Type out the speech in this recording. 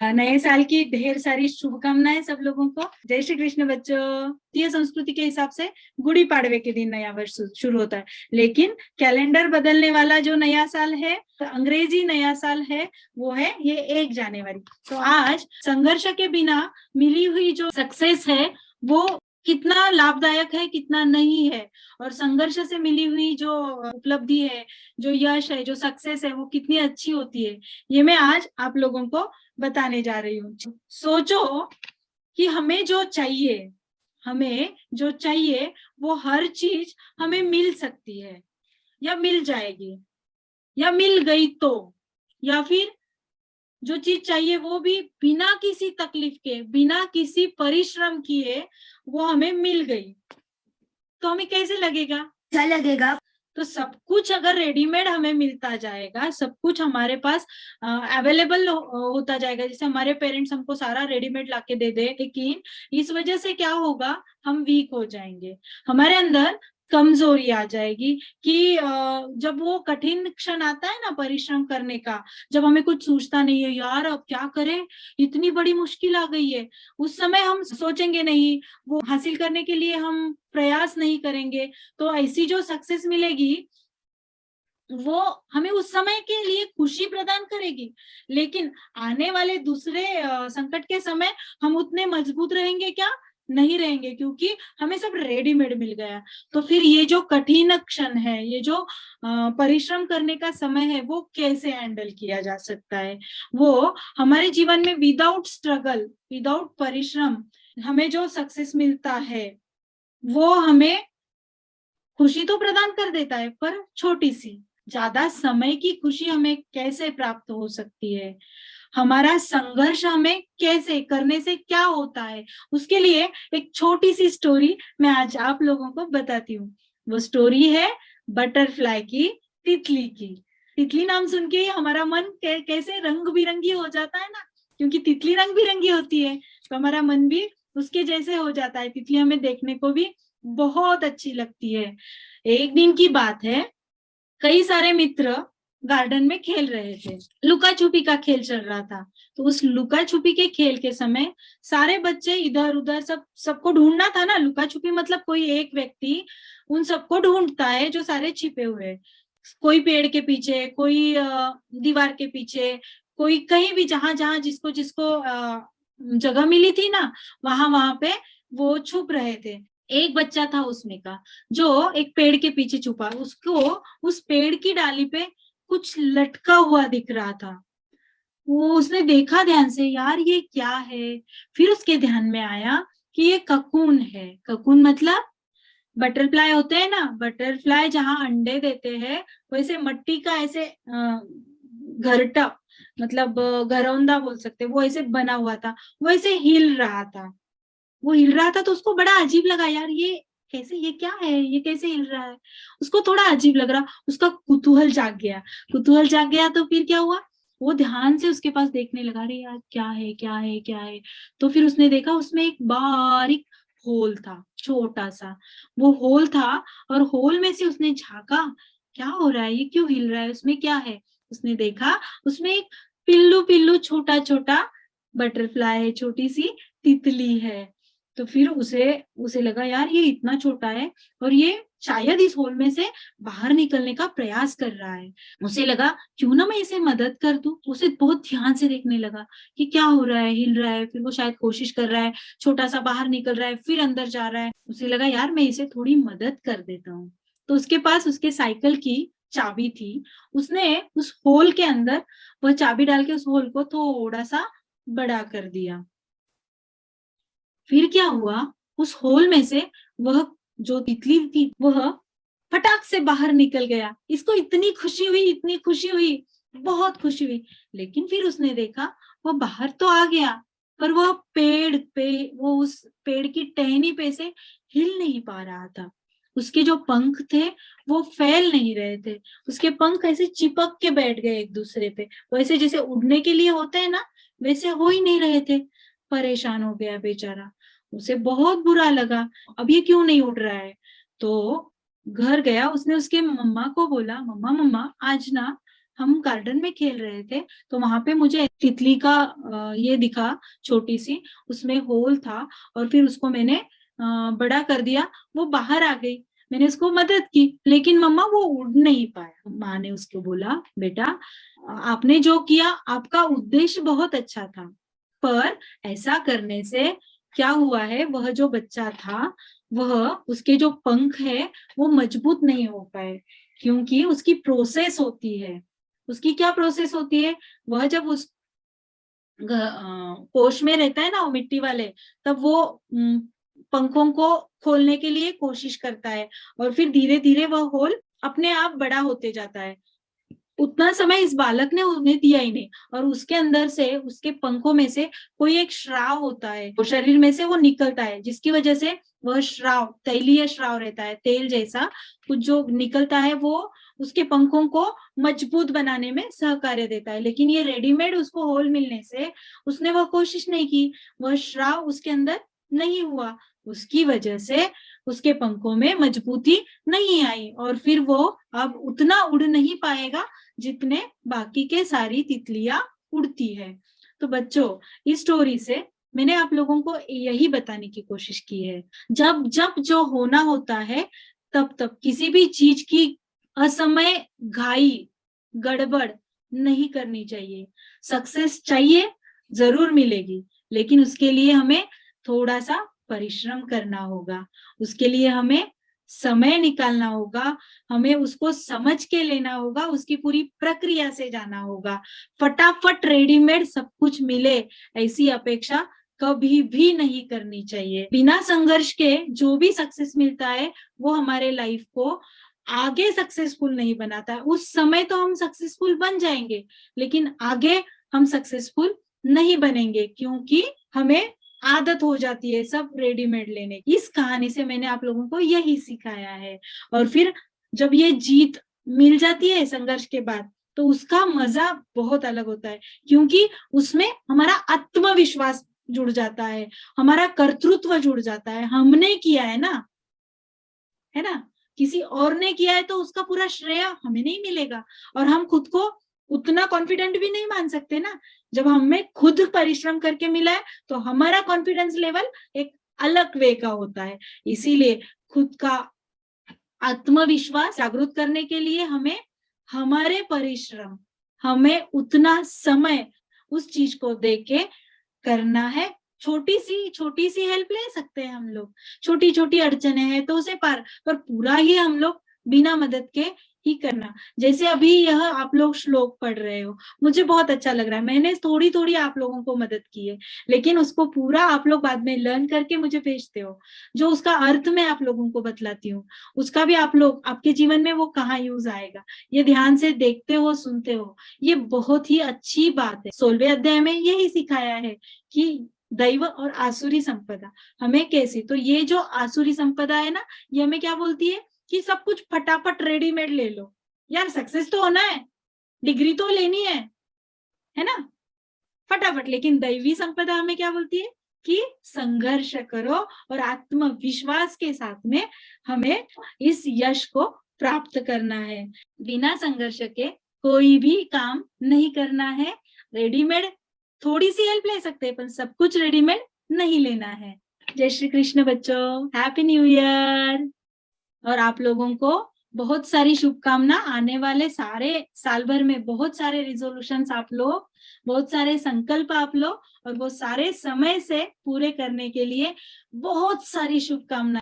नए साल की ढेर सारी शुभकामनाएं सब लोगों को। जय श्री कृष्ण बच्चों। भारतीय संस्कृति के हिसाब से गुड़ी पाड़वे के दिन नया वर्ष शुरू होता है, लेकिन कैलेंडर बदलने वाला जो नया साल है, अंग्रेजी नया साल है, वो है ये 1 जनवरी। तो आज संघर्ष के बिना मिली हुई जो सक्सेस है वो कितना लाभदायक है, कितना नहीं है, और संघर्ष से मिली हुई जो उपलब्धि है, जो यश है, जो सक्सेस है, वो कितनी अच्छी होती है, ये मैं आज आप लोगों को बताने जा रही हूँ। सोचो कि हमें जो चाहिए वो हर चीज हमें मिल सकती है, या मिल जाएगी, या मिल गई तो, या फिर जो चीज चाहिए वो भी बिना किसी तकलीफ के, बिना किसी परिश्रम किए वो हमें मिल गई, तो हमें कैसे लगेगा? क्या लगेगा? तो सब कुछ अगर रेडीमेड हमें मिलता जाएगा, सब कुछ हमारे पास अवेलेबल होता जाएगा, जैसे हमारे पेरेंट्स हमको सारा रेडीमेड लाके दे दे, लेकिन इस वजह से क्या होगा, हम वीक हो जाएंगे, हमारे अंदर कमजोरी आ जाएगी कि जब वो कठिन क्षण आता है ना परिश्रम करने का, जब हमें कुछ सूझता नहीं है, यार अब क्या करें, इतनी बड़ी मुश्किल आ गई है, उस समय हम सोचेंगे नहीं, वो हासिल करने के लिए हम प्रयास नहीं करेंगे, तो ऐसी जो सक्सेस मिलेगी वो हमें उस समय के लिए खुशी प्रदान करेगी, लेकिन आने वाले दूसरे संकट के समय हम उतने मजबूत रहेंगे क्या? नहीं रहेंगे, क्योंकि हमें सब रेडीमेड मिल गया। तो फिर ये जो कठिन क्षण है, ये जो परिश्रम करने का समय है, वो कैसे हैंडल किया जा सकता है? वो हमारे जीवन में विदाउट स्ट्रगल, विदाउट परिश्रम हमें जो सक्सेस मिलता है वो हमें खुशी तो प्रदान कर देता है, पर छोटी सी, ज्यादा समय की खुशी हमें कैसे प्राप्त हो सकती है? हमारा संघर्ष हमें कैसे करने से क्या होता है, उसके लिए एक छोटी सी स्टोरी मैं आज आप लोगों को बताती हूँ। वो स्टोरी है बटरफ्लाई की, तितली की। तितली नाम सुन के हमारा मन कैसे रंग बिरंगी हो जाता है ना, क्योंकि तितली रंग बिरंगी होती है, तो हमारा मन भी उसके जैसे हो जाता है। तितली हमें देखने को भी बहुत अच्छी लगती है। एक दिन की बात है, कई सारे मित्र गार्डन में खेल रहे थे, लुका छुपी का खेल चल रहा था। तो उस लुका छुपी के खेल के समय सारे बच्चे इधर उधर, सबको ढूंढना था ना, लुका छुपी मतलब कोई एक व्यक्ति उन सबको ढूंढता है जो सारे छिपे हुए हैं। कोई पेड़ के पीछे, कोई दीवार के पीछे, कोई कहीं भी, जहां जहां जिसको जिसको जगह मिली थी ना, वहां वहां पे वो छुप रहे थे। एक बच्चा था उसमें का, जो एक पेड़ के पीछे छुपा, उसको उस पेड़ की डाली पे कुछ लटका हुआ दिख रहा था। वो उसने देखा ध्यान से, यार ये क्या है? फिर उसके ध्यान में आया कि ये ककून है। ककून मतलब बटरफ्लाई होते हैं ना, बटरफ्लाई जहां अंडे देते हैं, वैसे मिट्टी का ऐसे घरटा, मतलब घरौंदा बोल सकते, वो ऐसे बना हुआ था, वो ऐसे हिल रहा था। वो हिल रहा था तो उसको बड़ा अजीब लगा, यार ये कैसे, ये क्या है, ये कैसे हिल रहा है? उसको थोड़ा अजीब लग रहा, उसका कुतूहल जाग गया। कुतूहल जाग गया तो फिर क्या हुआ, वो ध्यान से उसके पास देखने लगा, अरे यार क्या है, क्या है, क्या है? तो फिर उसने देखा उसमें एक बारीक होल था, छोटा सा वो होल था, और होल में से उसने झांका, क्या हो रहा है, ये क्यों हिल रहा है, उसमें क्या है? उसने देखा उसमें एक पिल्लू पिल्लू छोटा छोटा बटरफ्लाई है, छोटी सी तितली है। तो फिर उसे उसे लगा, यार ये इतना छोटा है और ये शायद इस होल में से बाहर निकलने का प्रयास कर रहा है। उसे लगा क्यों ना मैं इसे मदद कर दूं। उसे बहुत ध्यान से देखने लगा कि क्या हो रहा है, हिल रहा है, फिर वो शायद कोशिश कर रहा है, छोटा सा बाहर निकल रहा है, फिर अंदर जा रहा है। उसे लगा यार मैं इसे थोड़ी मदद कर देता हूँ। तो उसके पास उसके साइकिल की चाबी थी, उसने उस होल के अंदर वह चाबी डाल के उस होल को थोड़ा सा बड़ा कर दिया। फिर क्या हुआ, उस होल में से वह जो तितली थी वह फटाक से बाहर निकल गया। इसको इतनी खुशी हुई, इतनी खुशी हुई, बहुत खुशी हुई। लेकिन फिर उसने देखा वह बाहर तो आ गया, पर वह पेड़ पे, वो उस पेड़ की टहनी पे से हिल नहीं पा रहा था। उसके जो पंख थे वो फैल नहीं रहे थे, उसके पंख ऐसे चिपक के बैठ गए एक दूसरे पे, वैसे जैसे उड़ने के लिए होते हैं ना, वैसे हो ही नहीं रहे थे। परेशान हो गया बेचारा, उसे बहुत बुरा लगा, अब ये क्यों नहीं उड़ रहा है? तो घर गया, उसने उसके मम्मा को बोला, मम्मा मम्मा आज ना हम गार्डन में खेल रहे थे, तो वहां पे मुझे तितली का ये दिखा, छोटी सी, उसमें होल था, और फिर उसको मैंने बड़ा कर दिया, वो बाहर आ गई। मैंने उसको मदद की, लेकिन मम्मा वो उड़ नहीं पाया। माँ ने उसको बोला, बेटा आपने जो किया, आपका उद्देश्य बहुत अच्छा था, पर ऐसा करने से क्या हुआ है, वह जो बच्चा था, वह उसके जो पंख है वो मजबूत नहीं हो पाए, क्योंकि उसकी प्रोसेस होती है। उसकी क्या प्रोसेस होती है, वह जब उस कोश में रहता है ना, वो मिट्टी वाले, तब वो पंखों को खोलने के लिए कोशिश करता है, और फिर धीरे धीरे वह होल अपने आप बड़ा होते जाता है। उतना समय इस बालक ने उन्हें दिया ही नहीं, और उसके अंदर से, उसके पंखों में से कोई एक श्राव होता है, वो शरीर में से वो निकलता है, जिसकी वजह से वह श्राव, तैलीय श्राव रहता है, तेल जैसा कुछ जो निकलता है, वो उसके पंखों को मजबूत बनाने में सहकार्य देता है। लेकिन ये रेडीमेड उसको होल मिलने से उसने वह कोशिश नहीं की, वह श्राव उसके अंदर नहीं हुआ, उसकी वजह से उसके पंखों में मजबूती नहीं आई, और फिर वो अब उतना उड़ नहीं पाएगा जितने बाकी के सारी तितलियां उड़ती है। तो बच्चों, इस स्टोरी से मैंने आप लोगों को यही बताने की कोशिश की है, जब जब जो होना होता है, तब तब किसी भी चीज की असमय घाई, गड़बड़ नहीं करनी चाहिए। सक्सेस चाहिए, जरूर मिलेगी, लेकिन उसके लिए हमें थोड़ा सा परिश्रम करना होगा, उसके लिए हमें समय निकालना होगा, हमें उसको समझ के लेना होगा, उसकी पूरी प्रक्रिया से जाना होगा। फटाफट रेडीमेड सब कुछ मिले, ऐसी अपेक्षा कभी भी नहीं करनी चाहिए। बिना संघर्ष के जो भी सक्सेस मिलता है, वो हमारे लाइफ को आगे सक्सेसफुल नहीं बनाता है। उस समय तो हम सक्सेसफुल बन जाएंगे, लेकिन आगे हम सक्सेसफुल नहीं बनेंगे, क्योंकि हमें आदत हो जाती है सब रेडीमेड लेने की। इस कहानी से मैंने आप लोगों को यही सिखाया है। और फिर जब ये जीत मिल जाती है संघर्ष के बाद, तो उसका मजा बहुत अलग होता है, क्योंकि उसमें हमारा आत्मविश्वास जुड़ जाता है, हमारा कर्तृत्व जुड़ जाता है। हमने किया है ना, है ना, किसी और ने किया है तो उसका पूरा श्रेय हमें नहीं मिलेगा, और हम खुद को उतना कॉन्फिडेंट भी नहीं मान सकते ना। जब हमें खुद परिश्रम करके मिला है, तो हमारा कॉन्फिडेंस लेवल एक अलग वे का होता है। इसीलिए खुद का आत्मविश्वास जागृत करने के लिए हमें हमारे परिश्रम, हमें उतना समय उस चीज को देके करना है। छोटी सी हेल्प ले सकते हैं हम लोग, छोटी छोटी अड़चने हैं तो उसे पार, पर पूरा ही हम लोग बिना मदद के ही करना। जैसे अभी यह आप लोग श्लोक पढ़ रहे हो, मुझे बहुत अच्छा लग रहा है, मैंने थोड़ी थोड़ी आप लोगों को मदद की है, लेकिन उसको पूरा आप लोग बाद में लर्न करके मुझे भेजते हो, जो उसका अर्थ मैं आप लोगों को बतलाती हूँ, उसका भी आप लोग आपके जीवन में वो कहाँ यूज आएगा, ये ध्यान से देखते हो, सुनते हो, ये बहुत ही अच्छी बात है। 16वें अध्याय में यही सिखाया है कि दैव और आसुरी संपदा हमें कैसी, तो ये जो आसुरी संपदा है ना, ये हमें क्या बोलती है कि सब कुछ फटाफट रेडीमेड ले लो। यार सक्सेस तो होना है, डिग्री तो लेनी है ना, फटाफट। लेकिन दैवी संपदा हमें क्या बोलती है कि संघर्ष करो, और आत्मविश्वास के साथ में हमें इस यश को प्राप्त करना है। बिना संघर्ष के कोई भी काम नहीं करना है। रेडीमेड थोड़ी सी हेल्प ले सकते हैं, पर सब कुछ रेडीमेड नहीं लेना है। जय श्री कृष्ण बच्चों, हैप्पी न्यू ईयर। और आप लोगों को बहुत सारी शुभकामना, आने वाले सारे साल भर में बहुत सारे रिजोल्यूशंस आप लोग, बहुत सारे संकल्प आप लोग, और वो सारे समय से पूरे करने के लिए बहुत सारी शुभकामनाएं।